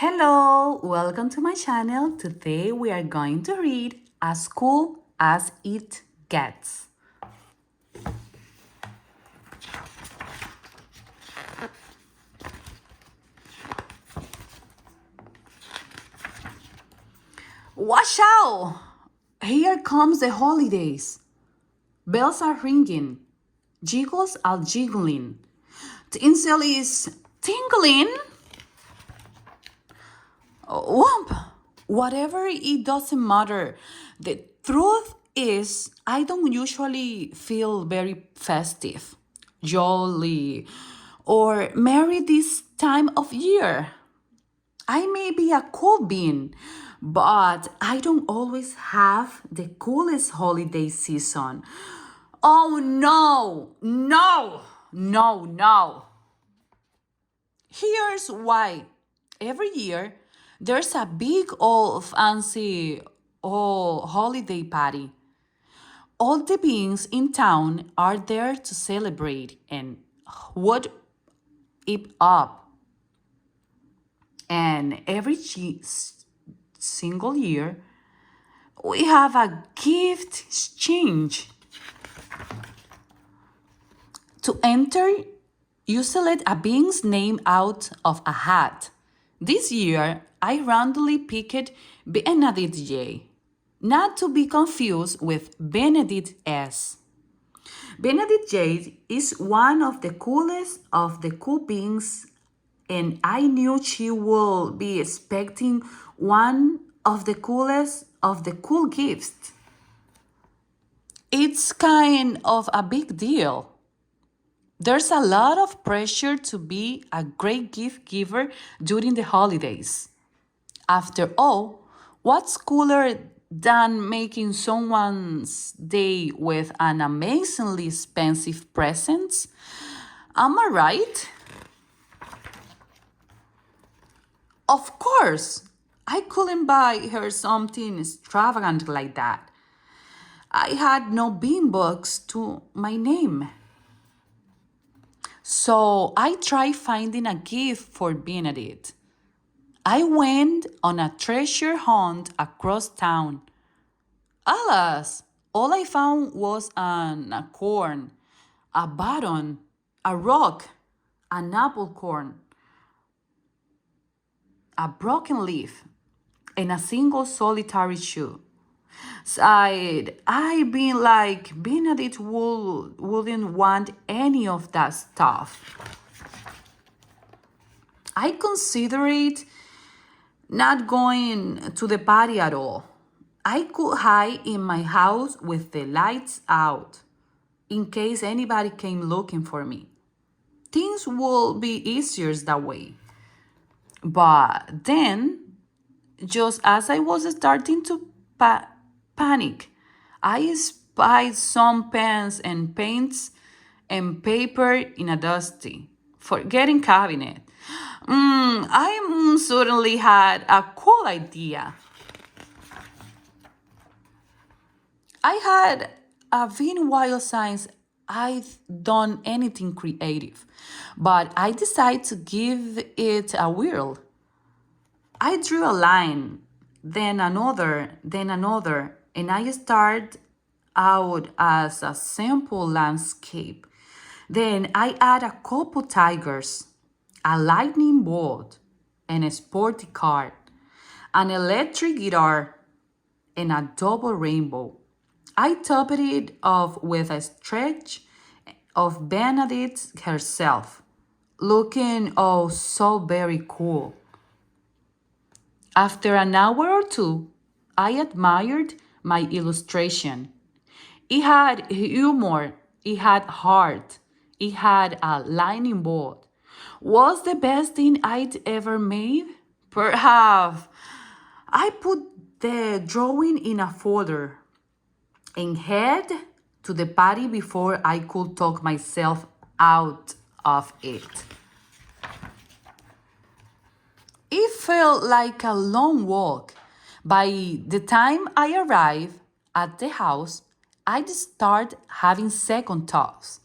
Hello, welcome to my channel. Today we are going to read As Cool as It Gets. Watch out! Here comes the holidays. Bells are ringing. Jiggles are jiggling. Tinsel is tingling. Whomp! Whatever, it doesn't matter. The truth is, I don't usually feel very festive, jolly, or merry this time of year. I may be a cool bean, but I don't always have the coolest holiday season. Oh no, no, no, no. Here's why. Every year, there's a big old fancy old holiday party. All the beings in town are there to celebrate and what it up. And every single year, we have a gift exchange. To enter, you select a being's name out of a hat. This year, I randomly picked Benedict J, not to be confused with Benedict S. Benedict J is one of the coolest of the cool beings, and I knew she would be expecting one of the coolest of the cool gifts. It's kind of a big deal. There's a lot of pressure to be a great gift giver during the holidays. After all, what's cooler than making someone's day with an amazingly expensive present? Am I right? Of course, I couldn't buy her something extravagant like that. I had no bean bucks to my name. So I tried finding a gift for Benedict. I went on a treasure hunt across town. Alas, all I found was an acorn, a button, a rock, an apple corn, a broken leaf, and a single solitary shoe. I've been like, Benedict wouldn't want any of that stuff. I considered not going to the party at all. I could hide in my house with the lights out in case anybody came looking for me. Things would be easier that way. But then, just as I was starting to panic, I spied some pens and paints and paper in a dusty, forgetting cabinet. I suddenly had a cool idea. I had been wild since I'd done anything creative, but I decided to give it a whirl. I drew a line, then another, and I started out as a simple landscape. Then I add a couple tigers, a lightning bolt, and a sporty car, an electric guitar, and a double rainbow. I topped it off with a stretch of Benedict herself, looking oh so very cool. After an hour or two, I admired my illustration. It had humor, it had heart, it had a lightning bolt. Was the best thing I'd ever made? Perhaps. I put the drawing in a folder and head to the party before I could talk myself out of it. It felt like a long walk. By the time I arrived at the house, I'd start having second thoughts.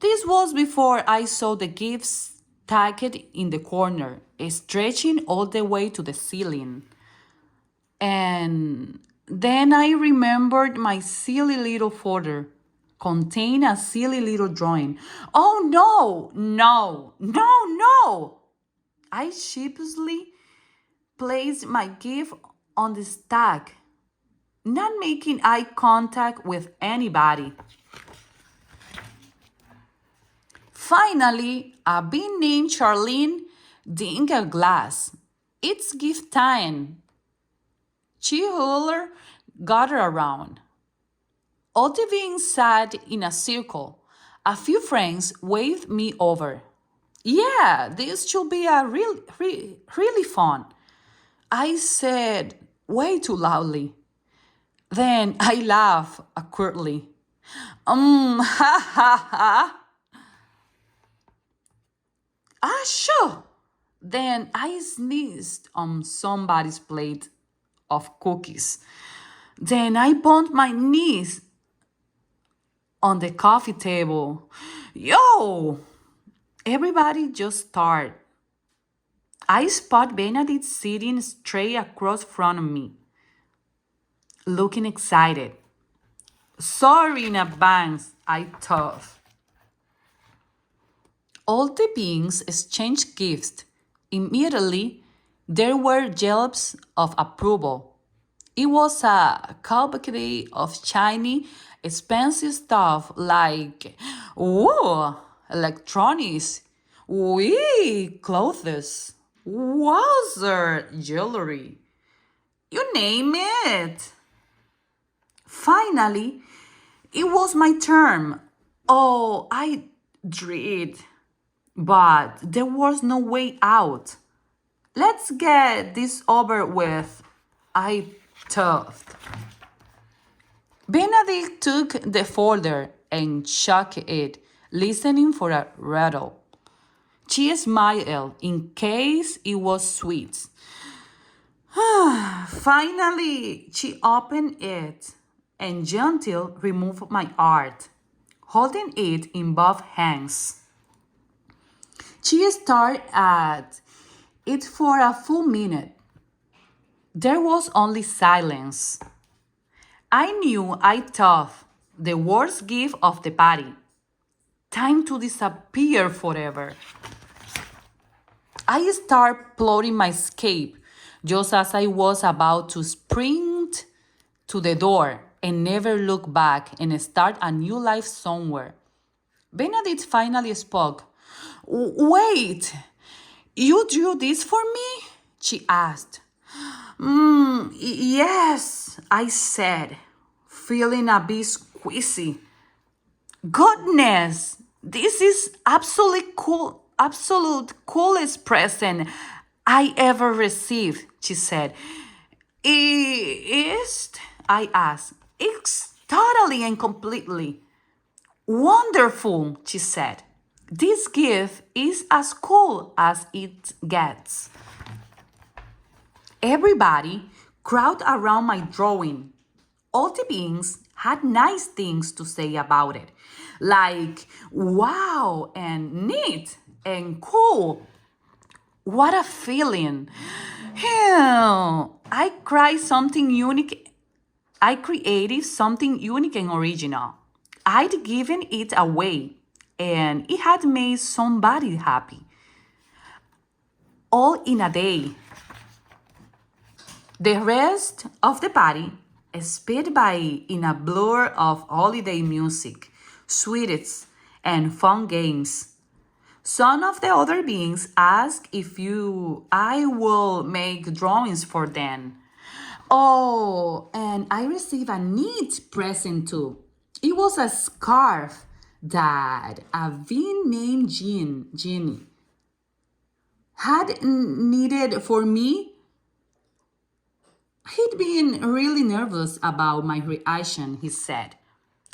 This was before I saw the gifts tacked in the corner, stretching all the way to the ceiling. And then I remembered my silly little folder contained a silly little drawing. Oh no, no, no, no! I sheepishly placed my gift on the stack, not making eye contact with anybody. Finally, a bee named Charlene dinged a glass. It's gift time. She Huller gathered around. All the beings sat in a circle. A few friends waved me over. Yeah, this should be a really fun, I said way too loudly. Then I laughed awkwardly. Ha ha ha. Ah, sure. Then I sneezed on somebody's plate of cookies. Then I bumped my knees on the coffee table. Yo! Everybody just stared. I spot Benedict sitting straight across from me, looking excited. Sorry in advance, I thought. All the beings exchanged gifts. Immediately, there were yelps of approval. It was a cavalcade of shiny, expensive stuff like, ooh, electronics, wee, clothes, wowzer, jewelry, you name it. Finally, it was my turn. Oh, I dread. But there was no way out. Let's get this over with, I thought. Benedict took the folder and shook it, listening for a rattle. She smiled in case it was sweet. Finally, she opened it and gently removed my art, holding it in both hands. She stared at it for a full minute. There was only silence. I knew I thought the worst gift of the party. Time to disappear forever. I started plotting my escape just as I was about to sprint to the door and never look back and start a new life somewhere. Benedict finally spoke. Wait, you drew this for me? She asked. Yes, I said, feeling a bit squeezy. Goodness, this is absolute coolest present I ever received, she said. Is? I asked. It's totally and completely. Wonderful, she said. This gift is as cool as it gets. Everybody crowded around my drawing. All the beings had nice things to say about it, like wow and neat and cool. What a feeling. Hell, I cried something unique. I created something unique and original. I'd given it away, and it had made somebody happy. All in a day. The rest of the party sped by in a blur of holiday music, sweets, and fun games. Some of the other beings asked if I will make drawings for them. Oh, and I received a neat present too. It was a scarf that a being named Jeannie had knitted for me. He'd been really nervous about my reaction, he said.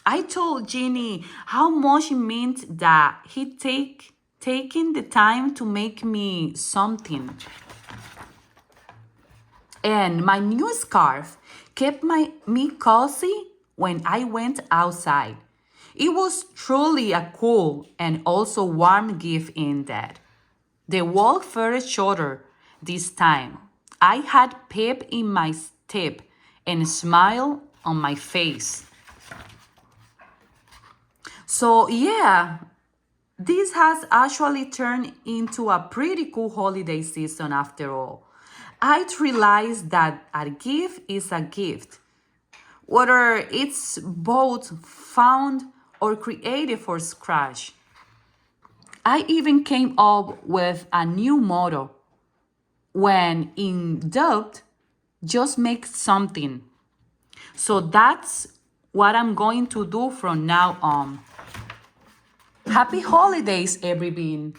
I told Jeannie how much it meant that he'd taken the time to make me something. And my new scarf kept me cozy when I went outside. It was truly a cool and also warm gift in that. The walk felt shorter this time. I had pep in my step and a smile on my face. So, yeah, this has actually turned into a pretty cool holiday season after all. I realized that a gift is a gift, whether it's both found or created for scratch. I even came up with a new motto: when in doubt, just make something. So that's what I'm going to do from now on. Happy holidays, everyone.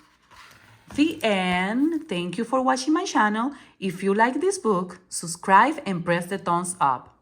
The end. Thank you for watching my channel. If you like this book, subscribe and press the thumbs up.